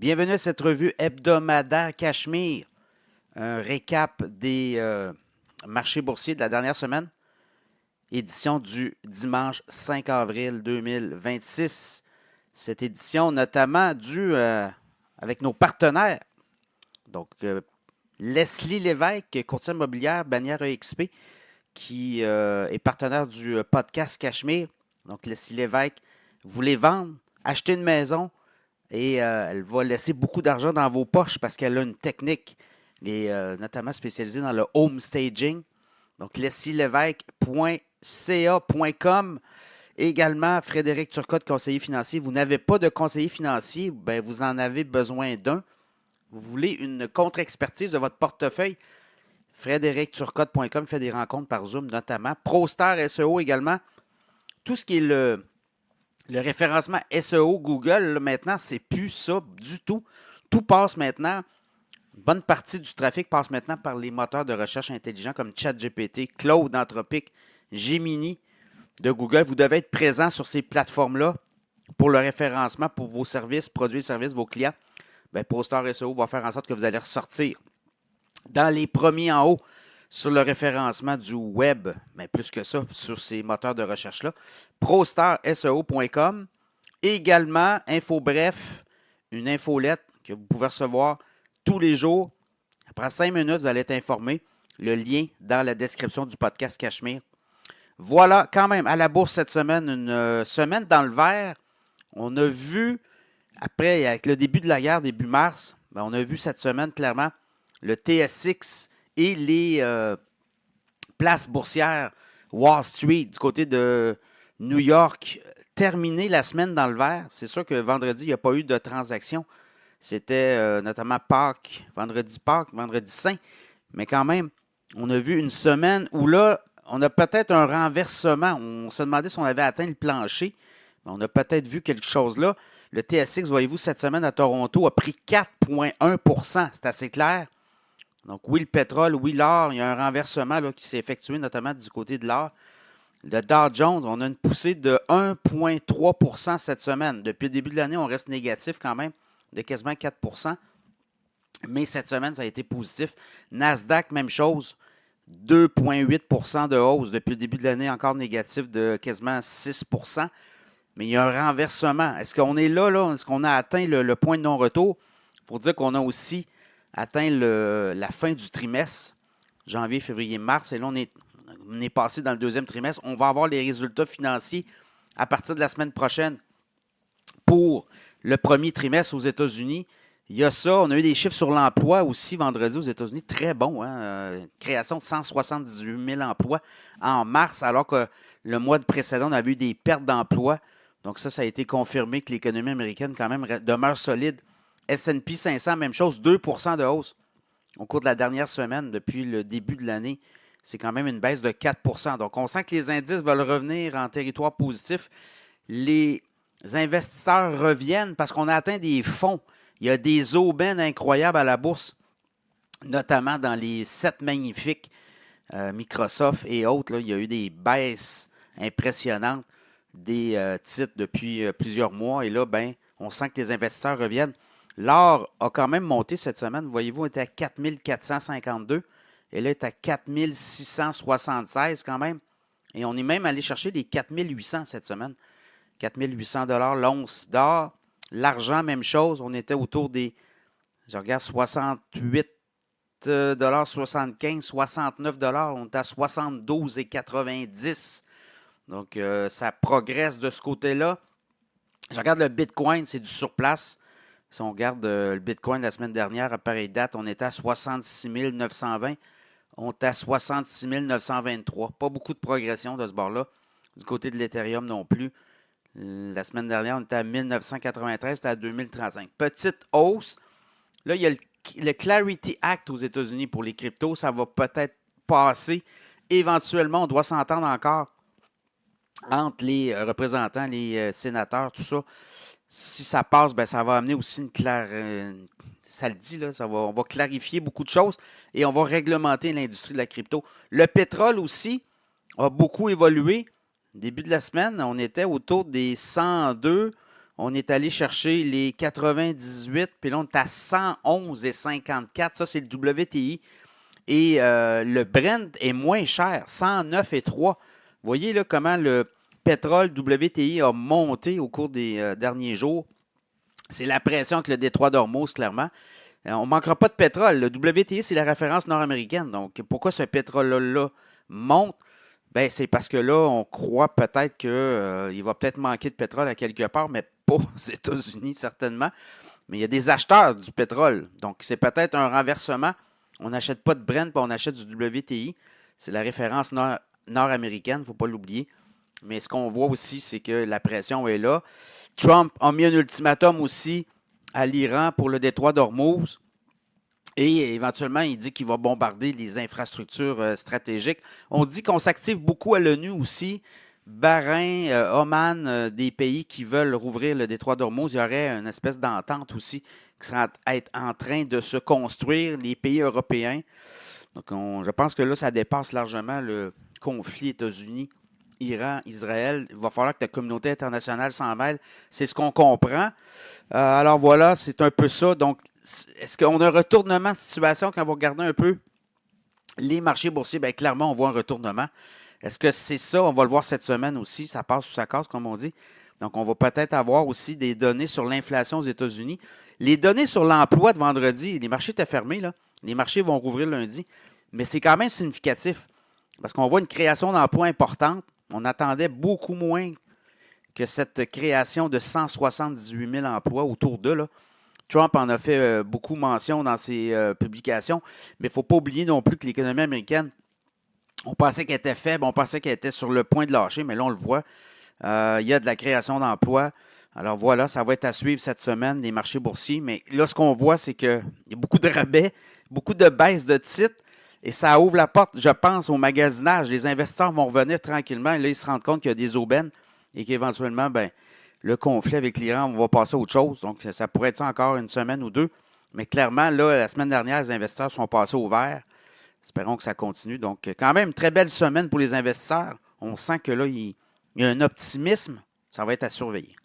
Bienvenue à cette revue hebdomadaire Cachemire. Un récap des marchés boursiers de la dernière semaine. Édition du dimanche 5 avril 2026. Cette édition notamment due avec nos partenaires. Donc, Leslie Lévesque, courtière immobilière, bannière EXP, qui est partenaire du podcast Cachemire. Donc, Leslie Lévesque, vous voulez vendre, acheter une maison, et elle va laisser beaucoup d'argent dans vos poches parce qu'elle a une technique, notamment spécialisée dans le home staging. Donc, leslielevesque.ca.com. Également, Frédéric Turcotte, conseiller financier. Vous n'avez pas de conseiller financier, ben vous en avez besoin d'un. Vous voulez une contre-expertise de votre portefeuille. FrédéricTurcotte.com fait des rencontres par Zoom notamment. ProStar SEO également. Tout ce qui est le référencement SEO Google, là, maintenant, c'est plus ça du tout. Tout passe maintenant. Une bonne partie du trafic passe maintenant par les moteurs de recherche intelligents comme ChatGPT, Claude, Anthropic, Gemini de Google. Vous devez être présent sur ces plateformes-là pour le référencement, pour vos services, produits et services, vos clients. Bien, ProStar SEO va faire en sorte que vous allez ressortir dans les premiers en haut sur le référencement du web, mais plus que ça, sur ces moteurs de recherche-là. ProStarSEO.com. Également, InfoBref, une infolette que vous pouvez recevoir tous les jours. Après 5 minutes, vous allez être informé. Le lien dans la description du podcast Cachemire. Voilà, quand même, à la bourse cette semaine, une semaine dans le vert. On a vu, après, avec le début de la guerre, début mars, ben, on a vu cette semaine clairement le TSX et les places boursières Wall Street du côté de New York terminer la semaine dans le vert. C'est sûr que vendredi, il n'y a pas eu de transaction. C'était notamment Pâques, vendredi Saint. Mais quand même, on a vu une semaine où là, on a peut-être un renversement. On se demandait si on avait atteint le plancher. On a peut-être vu quelque chose là. Le TSX, voyez-vous, cette semaine à Toronto a pris 4,1 %. C'est assez clair. Donc, oui, le pétrole, oui, l'or, il y a un renversement là, qui s'est effectué, notamment du côté de l'or. Le Dow Jones, on a une poussée de 1,3 % cette semaine. Depuis le début de l'année, on reste négatif quand même, de quasiment 4 %. Mais cette semaine, ça a été positif. Nasdaq, même chose, 2,8 % de hausse. Depuis le début de l'année, encore négatif de quasiment 6 %. Mais il y a un renversement. Est-ce qu'on est là? Est-ce qu'on a atteint le point de non-retour? Il faut dire qu'on a aussi atteint la fin du trimestre, janvier, février, mars. Et là, on est passé dans le deuxième trimestre. On va avoir les résultats financiers à partir de la semaine prochaine pour le premier trimestre aux États-Unis. Il y a ça. On a eu des chiffres sur l'emploi aussi vendredi aux États-Unis. Très bon. Création de 178 000 emplois en mars, alors que le mois précédent, on avait eu des pertes d'emplois. Donc ça a été confirmé que l'économie américaine quand même demeure solide. S&P 500, même chose, 2 % de hausse au cours de la dernière semaine depuis le début de l'année. C'est quand même une baisse de 4 %. Donc on sent que les indices veulent revenir en territoire positif. Les investisseurs reviennent parce qu'on a atteint des fonds. Il y a des aubaines incroyables à la bourse, notamment dans les 7 magnifiques Microsoft et autres. Là, il y a eu des baisses impressionnantes des titres depuis plusieurs mois. Et là, ben, on sent que les investisseurs reviennent. L'or a quand même monté cette semaine. Voyez-vous, on était à 4 452. Et là, il est à 4 676 quand même. Et on est même allé chercher les 4 800 cette semaine. 4 800 $ l'once d'or. L'argent, même chose. On était autour des, je regarde, 68 $, 69 $. On est à 72,90 $. Donc, ça progresse de ce côté-là. Je regarde le Bitcoin, c'est du surplace. Si on regarde le Bitcoin la semaine dernière, à pareille date, on était à 66 920. On est à 66 923. Pas beaucoup de progression de ce bord-là. Du côté de l'Ethereum non plus. La semaine dernière, on était à 1993, c'était à 2035. Petite hausse. Là, il y a le Clarity Act aux États-Unis pour les cryptos. Ça va peut-être passer. Éventuellement, on doit s'entendre encore entre les représentants, les sénateurs, tout ça. Si ça passe, ben ça va amener aussi ça le dit, là, on va clarifier beaucoup de choses et on va réglementer l'industrie de la crypto. Le pétrole aussi a beaucoup évolué. Début de la semaine, on était autour des 102. On est allé chercher les 98, puis là, on est à 111,54. Ça, c'est le WTI. Et le Brent est moins cher, 109,3. Vous voyez là comment le pétrole WTI a monté au cours des derniers jours. C'est la pression avec le détroit d'Ormuz, clairement. On ne manquera pas de pétrole. Le WTI, c'est la référence nord-américaine. Donc, pourquoi ce pétrole-là monte? Ben, c'est parce que là, on croit peut-être qu'il va peut-être manquer de pétrole à quelque part, mais pas aux États-Unis, certainement. Mais il y a des acheteurs du pétrole. Donc, c'est peut-être un renversement. On n'achète pas de Brent, puis on achète du WTI. C'est la référence nord-américaine, il ne faut pas l'oublier. Mais ce qu'on voit aussi, c'est que la pression est là. Trump a mis un ultimatum aussi à l'Iran pour le détroit d'Ormuz. Et éventuellement, il dit qu'il va bombarder les infrastructures stratégiques. On dit qu'on s'active beaucoup à l'ONU aussi. Bahreïn, Oman, des pays qui veulent rouvrir le détroit d'Ormuz. Il y aurait une espèce d'entente aussi qui serait en train de se construire, les pays européens. Donc, je pense que là, ça dépasse largement le conflit États-Unis-Iran-Israël. Il va falloir que la communauté internationale s'en mêle. C'est ce qu'on comprend. Alors voilà, c'est un peu ça. Donc, est-ce qu'on a un retournement de situation quand vous regardez un peu les marchés boursiers? Bien, clairement, on voit un retournement. Est-ce que c'est ça? On va le voir cette semaine aussi. Ça passe ou ça casse, comme on dit. Donc, on va peut-être avoir aussi des données sur l'inflation aux États-Unis. Les données sur l'emploi de vendredi, les marchés étaient fermés, là. Les marchés vont rouvrir lundi. Mais c'est quand même significatif parce qu'on voit une création d'emplois importante. On attendait beaucoup moins que cette création de 178 000 emplois autour d'eux, là. Trump en a fait beaucoup mention dans ses publications, mais il ne faut pas oublier non plus que l'économie américaine, on pensait qu'elle était faible, on pensait qu'elle était sur le point de lâcher, mais là, on le voit. Il y a de la création d'emplois. Alors voilà, ça va être à suivre cette semaine, les marchés boursiers. Mais là, ce qu'on voit, c'est qu'il y a beaucoup de rabais, beaucoup de baisses de titres, et ça ouvre la porte, je pense, au magasinage. Les investisseurs vont revenir tranquillement, et là, ils se rendent compte qu'il y a des aubaines, et qu'éventuellement, ben, le conflit avec l'Iran, on va passer à autre chose. Donc, ça pourrait être ça encore une semaine ou deux. Mais clairement, là, la semaine dernière, les investisseurs sont passés au vert. Espérons que ça continue. Donc, quand même, une très belle semaine pour les investisseurs. On sent que là, il y a un optimisme. Ça va être à surveiller.